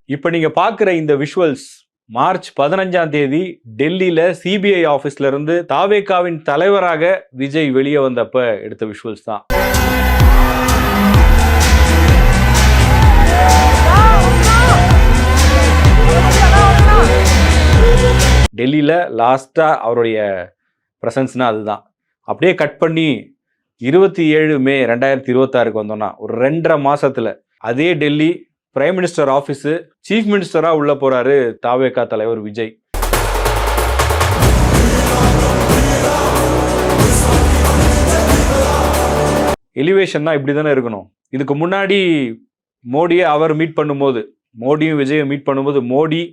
இப்ப நீங்க பாக்குற இந்த விஷுவல்ஸ் மார்ச் 15ஆம் தேதி டெல்லியில சிபிஐ ஆபீஸ்ல இருந்து தாவேகாவின் தலைவராக விஜய் வெளியே வந்தப்ப எடுத்த விஷுவல்ஸ் தான். டெல்லியில லாஸ்டா அவருடைய பிரசன்ஸ்னா அதுதான். அப்படியே கட் பண்ணி 27 மே 2026 வந்தோம்னா ஒரு 2.5 மாசத்துல அதே Delhi prime minister office chief மினிஸ்டரா உள்ள போறாரு தாவேகா தலைவர் விஜய். எலிவேஷன்னா இப்படிதானே இருக்கணும். இதுக்கு முன்னாடி மோடியை அவர் மீட் பண்ணும்போது, மோடியும் விஜயை மீட் பண்ணும்போது மோடி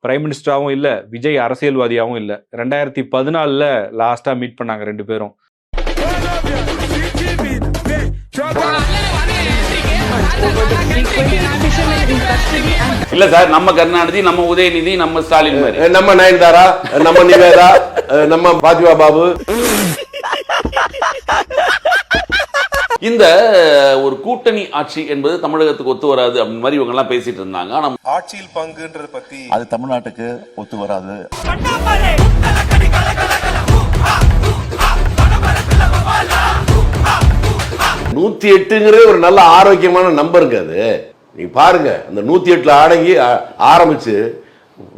பிரைம் மினிஸ்டராகவும் இல்லை, விஜய் அரசியல்வாதியாகவும் இல்லை. 2014 லாஸ்டா மீட் பண்ணாங்க ரெண்டு பேரும். இல்ல சார், நம்ம கருணாநிதி, நம்ம உதயநிதி, நம்ம ஸ்டாலின் மாதிரி, நம்ம நயன்தாரா, நம்ம நிவேதா, நம்ம பாத்திமா பாபு. இந்த ஒரு கூட்டணி ஆட்சி என்பது தமிழகத்துக்கு ஒத்து வராது அப்படின்னு மாதிரி இவங்க எல்லாம் பேசிட்டு இருந்தாங்க. ஆனா ஆட்சியில் பங்குன்றது பத்தி அது தமிழ்நாட்டுக்கு ஒத்து வராது. 108ங்கிறது ஒரு நல்ல ஆரோக்கியமான நம்பருங்க. அது நீங்க பாருங்க, அந்த 108ல அடங்கி ஆரம்பிச்சு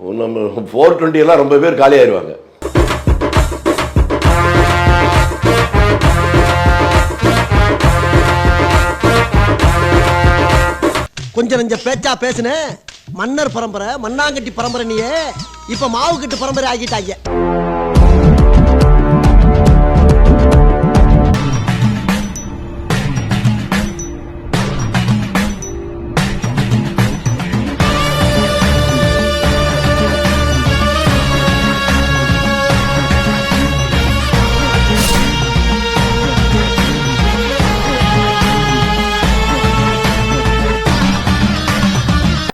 420 எல்லாம் ரொம்ப பேர் காலி ஆயிருவாங்க. கொஞ்சம் நெஞ்ச பேச்சா பேசுன மன்னர் பரம்பரை, மண்ணாங்கட்டி பரம்பரை, நீயே இப்ப மாவு கட்டு பரம்பரை ஆகிட்டாங்க.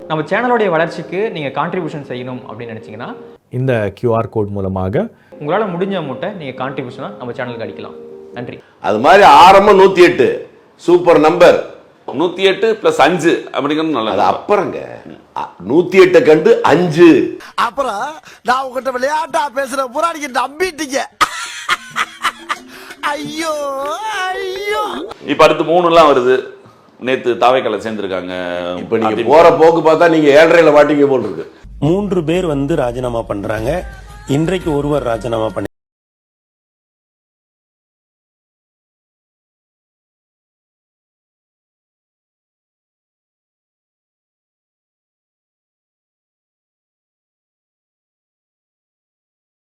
நம்ம சேனலோடைய வளர்ச்சிக்கு நீங்கள் கான்ட்ரிபியூஷன் செய்யணும் அப்படின்னு நினச்சிங்கன்னா இந்த QR கோட் மூலமாக உங்களால் முடிஞ்ச அமௌண்ட்டை நீங்கள் கான்ட்ரிபியூஷனாக நம்ம சேனலுக்கு அடிக்கலாம். நன்றி. அது மாதிரி ஆரம்பம் 108 சூப்பர் நம்பர். 108 + 5 அப்படிங்கிறது நல்லது. அப்புறங்க 108 கண்டு 5. அப்புறம் நான் உங்ககிட்ட விளையாட்டா பேசுற புராணிக்கு நம்பிட்டீங்க. ஐயோ ஐயோ. இப்ப அடுத்து 3 எல்லாம் வருது. நேத்து தாவேக்கால சேர்ந்திருக்காங்க. இப்ப நீங்க போற போக்கு பார்த்தா நீங்க 7.5ல வாட்டிங்க போல் இருக்கு. 3 பேர் வந்து ராஜினாமா பண்றாங்க. இன்றைக்கு ஒருவர் ராஜினாமா பண்ணி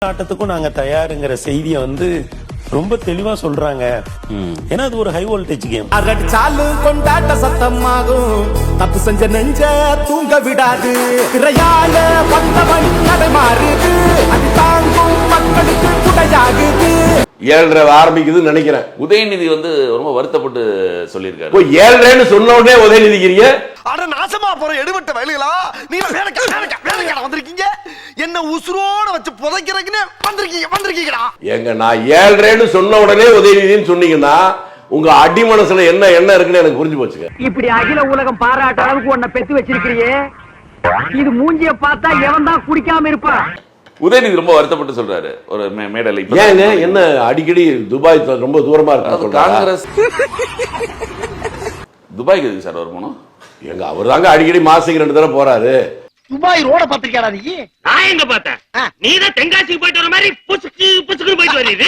ஆட்டத்துக்கும் நாங்க தயாருங்கிற செய்தியை வந்து ரொம்ப தெளிவா சொல்றாங்க. ஏன்னா அது ஒரு ஹை வோல்டேஜ் கேம். சாலு கொண்டாட்ட சத்தமாகும், தப்பு செஞ்ச நெஞ்ச தூங்க விடாது, திரையால வந்தவன் நடை மாறுது, அது தாங்கும் மக்களுக்கு குடையாகுது. 7.5 ஆரம்பிக்குதுன்னு நினைக்கிறேன். உதயநிதி வந்து ரொம்ப வருத்தப்பட்டு சொல்லியிருக்காரு. 7.5ன்னு சொன்ன உடனே உதயநிதிக்கிறீங்க. அட நாசமா போற எடுபட்ட வயலுகளா, நீங்க வேலைக்கார வந்திருக்கீங்க, என்ன உசுரோட வச்சு புதைக்கிறதுக்குன்னு வந்திருக்கீங்கடா. எங்க நான் 7.5ன்னு சொன்ன உடனே உதயநிதின்னு சொன்னீங்கன்னா உங்க அடி மனசுல என்ன இருக்குன்னு எனக்கு புரிஞ்சு போச்சுங்க. இப்படி அகில உலகம் பாராட்ட அளவுக்கு உன்னை பெத்து வச்சிருக்கிறியே, இது மூஞ்சிய பார்த்தா எவன் தான் குடிக்காம இருப்பான். உதயநிதி ரொம்ப வருத்தப்பட்டு சொல்றாரு ஒரு மேடையில. ஏங்க என்ன அடிக்கடி துபாய் ரொம்ப தூரமா இருக்கு காங்கிரஸ்? துபாய்க்கு எதுக்கு சார் அவர் போனோம்? எங்க அவர் தாங்க அடிக்கடி மாசத்துக்கு 2 தடவை போறாரு. துபாய் ரோட பாத்திருக்கியாடா நீ? நான் எங்க பார்த்தேன்? நீதான் தென்காசிக்கு போயிட்டு வர மாதிரி புசுக்கு புசுக்கு போயிட்டு வரீங்க.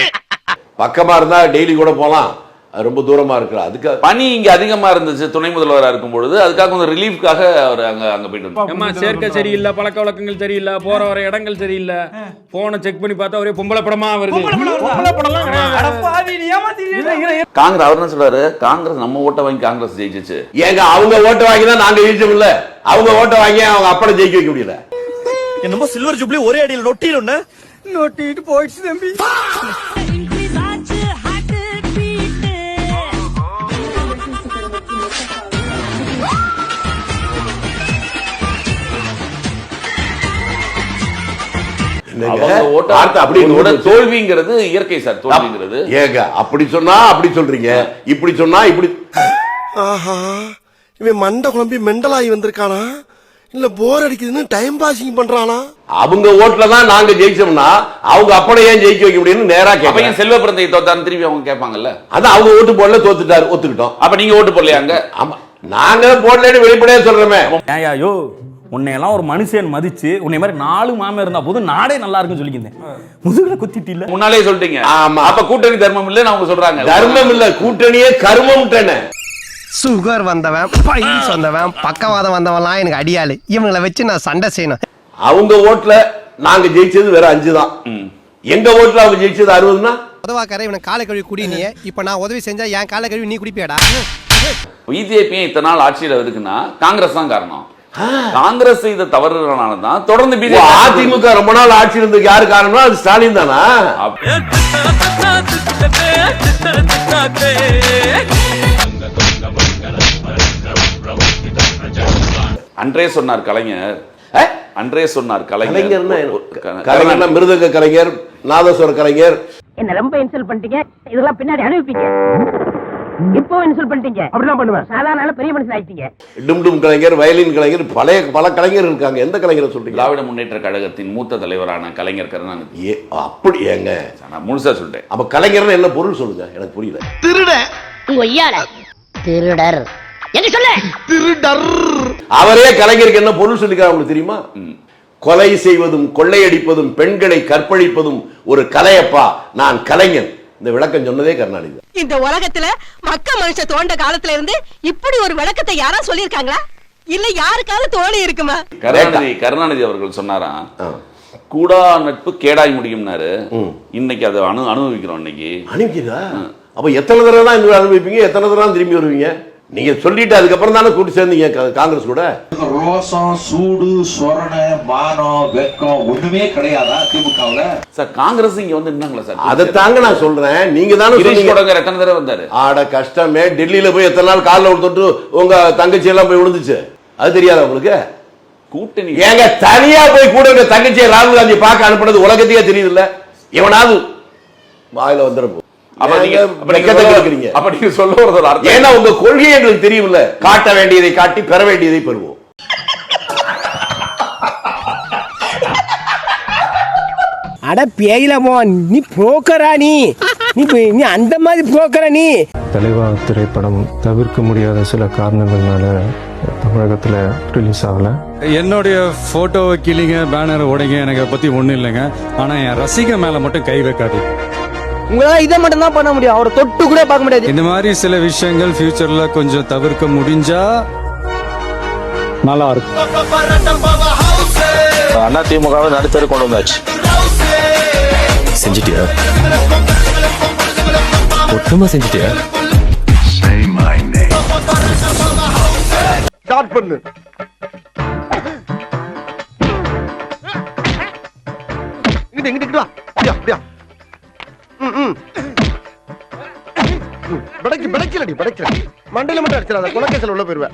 பக்கமா இருந்தா டெய்லி கூட போலாம், அது ரொம்ப தூரமா இருக்கு. அதுக்கு பனி இங்க அதிகமா இருந்துச்சு துணை முதல்வராக இருக்கும் பொழுது, அதுக்காக கொஞ்சம் ரிலீஃப்காக அவர் அங்க போயிட்டு வந்தார். சேர்க்கை சரியில்லை, பழக்க வழக்கங்கள் சரியில்லை, போற வர இடங்கள் சரியில்லை, போன செக் பண்ணி பார்த்தா ஒரே பொம்பளை படமா வருது. காங்கிரஸ் அவர் என்ன சொல்றாரு, காங்கிரஸ் நம்ம ஓட்டை வாங்கி காங்கிரஸ் ஜெயிச்சிச்சு. ஏங்க அவங்க ஓட்டை வாங்கி தான் நாங்க ஜெயிச்சோம் இல்ல, அவங்க ஓட்டை வாங்கி அவங்க அப்பட ஜெயிக்க வைக்க முடியல. என்னமோ சில்வர் ஜூப்ளி ஒரே அடியில் நொட்டிட்டு போயிடுச்சு தம்பி. தோல்விங்கிறது இயற்கை சார். தோல்விங்கிறது ஏங்க அப்படி சொன்னா அப்படி சொல்றீங்க, இப்படி சொன்னா இப்படி. ஆஹா, இவன் மண்டை குழம்பி மெண்டலாகி வந்திருக்கானா? இல்ல போர் அடிக்குதுன்னு டைம் பாசிங் பண்றானா? அவங்க ஓட்டுல தான் நாங்க ஜெயிச்சோம்னா அவங்க அப்படியே ஏன் ஜெயிக்க வைக்க முடியும்னு நேரா அப்ப கேட்பேன். ஏன் செல்வ பிறந்தை தோத்தான்னு திருப்பி அவங்க கேட்பாங்கல்ல. அதான் அவங்க ஓட்டு போடல, தோத்துட்டாரு, ஒத்துக்கிட்டோம். அப்ப நீங்க ஓட்டு போடலையாங்க? ஆமா, நாங்க போடலன்னு வெளிப்படையா சொல்றோமே. ஏய்யோ உன்னையெல்லாம் ஒரு மனுஷன் மதிச்சு உன்னை மாதிரி 4 மாமன் இருந்தா போதும் நாடே நல்லா இருக்குன்னு சொல்லிக்கிந்தேன். முதுகுல குத்திட்டு இல்ல முன்னாலே சொல்லிட்டீங்க. ஆமா. அப்ப கூட்டணி தர்மம் இல்லன்னு அவங்க சொல்றாங்க. தர்மம் இல்ல, கூட்டணியே கர்மம்ட்டேனே. சுகர் வந்தவன், பைல்ஸ் வந்தவன், பக்கவாதம் வந்தவன்லாம் எனக்கு அடியாளு. இவங்களை வச்சு நான் சண்டை செய்யணும். அவங்க ஓட்டுல நாங்க ஜெயிச்சது வேற 5 தான். எங்க ஓட்டுல அவங்க ஜெயிச்சது 60னா உதவாக்கார இவனை காலை கழுவி குடி நீ. இப்ப நான் உதவி செஞ்சா என் காலை கழுவி நீ குடிப்பியாடா? பிஜேபி இத்தனை நாள் ஆட்சியில் இருக்குன்னா காங்கிரஸ் தான் காரணம். காங்கிரஸ் செய்த தவறுனால தான் தொடர்ந்து பிஜேபி. அதிமுக ரொம்ப நாள் ஆட்சி இருந்ததுக்கு யாரு காரணம்? அது ஸ்டாலின் தானா? அன்றே சொன்னார் கலைஞர். அன்றே சொன்னார் கலைஞர்னா கலைஞர்னா மிருதங்க கலைஞர், நாதஸ்வர கலைஞர். என்ன ரொம்ப இன்சல்ட் பண்ணிட்டீங்க. இதெல்லாம் பின்னாடி அனுப்பிப்பீங்க. இப்போ இன்சல்ட் பண்ணிட்டீங்க. அப்படிதான் பண்ணுவேன். சாதாரண பெரிய மனுஷன் ஆயிட்டீங்க. டும் கலைஞர், வயலின் கலைஞர், பல கலைஞர் இருக்காங்க. எந்த கலைஞரை சொல்றீங்க? திராவிட முன்னேற்ற கழகத்தின் மூத்த தலைவரான கலைஞர் கருணாநிதி. அப்படி ஏங்க? நான் முழுசா சொல்லிட்டேன். அப்ப கலைஞர்னு என்ன பொருள் சொல்லுங்க, எனக்கு புரியல. திருடர் என்ன சொல்ல? திருடர். அவரே கலைஞருக்கு என்ன பொருள் சொல்லிக்கிறார் உங்களுக்கு தெரியுமா? கொலை செய்வதும் கொள்ளையடிப்பதும் பெண்களை கற்பழிப்பதும் ஒரு கலையப்பா, நான் கலைஞன். இந்த விளக்கம் சொன்னதே கருணாநிதி. இந்த உலகத்துல மக்க மனுஷ தோண்ட காலத்துல இருந்து இப்படி ஒரு விளக்கத்தை யாரா சொல்லிருக்காங்களா? இல்ல யாருக்காவது தோணி இருக்குமா? கருணாநிதி அவர்கள் சொன்னாராம், கூடா நட்பு கேடாய் முடியும்னாரு. இன்னைக்கு அதை அனுபவிக்கிறோம். இன்னைக்கு அனுப்பிக்கிறா? அப்ப எத்தனை தடவை தான் இந்த அனுபவிப்பீங்க? எத்தனை தடவை தான் திரும்பி வருவீங்க? நீங்க சொல்லிட்டு அதுக்கப்புறம் தானே கூட்டி சேர்ந்தீங்க காங்கிரஸ் கூட. ரோசம், சூடு, சொரணை, மானம், வெக்கம் ஒண்ணுமே கிடையாதா திமுகவுல? சார் காங்கிரஸ் இங்க வந்து என்னங்களா சார்? அதை தாங்க நான் சொல்றேன். நீங்க தானே சொன்னீங்க. எத்தனை தடவை வந்தாரு? ஆட கஷ்டமே. டெல்லியில போய் எத்தனை நாள் காலில் விட்டுட்டு உங்க தங்கச்சி எல்லாம் போய் விழுந்துச்சு. அது தெரியாதா உங்களுக்கு? கூட்டணி ஏங்க தனியா போய் கூட உங்க தங்கச்சியை ராகுல் காந்தி பார்க்க அனுப்புனது உலகத்தையே தெரியுது இல்ல? எவனாவது வாயில வந்துடும். உங்க கொள்கை எங்களுக்கு தெரியும்ல. காட்ட வேண்டியதை காட்டி பெற வேண்டியதை பெறுவோம். அட பேயிலமோ, நீ புரோக்கரா? நீ அந்த மாதிரி புரோக்கரா? நீ தலைவா திரைப்படம் தவிர்க்க முடியாத சில காரணங்கள்னால தமிழகத்துல ரிலீஸ் ஆகல. என்னுடைய போட்டோ கிளிங்க, பேனர் உடைங்க, எனக்கு அதை பத்தி ஒண்ணும் இல்லைங்க. ஆனா என் ரசிகை மேல மட்டும் கை வைக்காது. உங்களால இதை மட்டும் தான் பண்ண முடியும். அவரை தொட்டு கூட பார்க்க முடியாது. இந்த மாதிரி சில விஷயங்கள் ஃபியூச்சர்ல கொஞ்சம் தவிர்க்க முடிஞ்சா நல்லா இருக்கும். அண்ணா திமுகவை நடுத்தர கொண்டு வந்தாச்சு. செஞ்சிட்டியா? ஒட்டுமா செஞ்சிட்டியா? ஸ்டார்ட் பண்ணு. இங்கிட்டு வா. அப்படியா? படைக்கல மண்டையில மட்டும் அடிச்சிடாத, குலக்கேசல் உள்ள போயிருவேன்.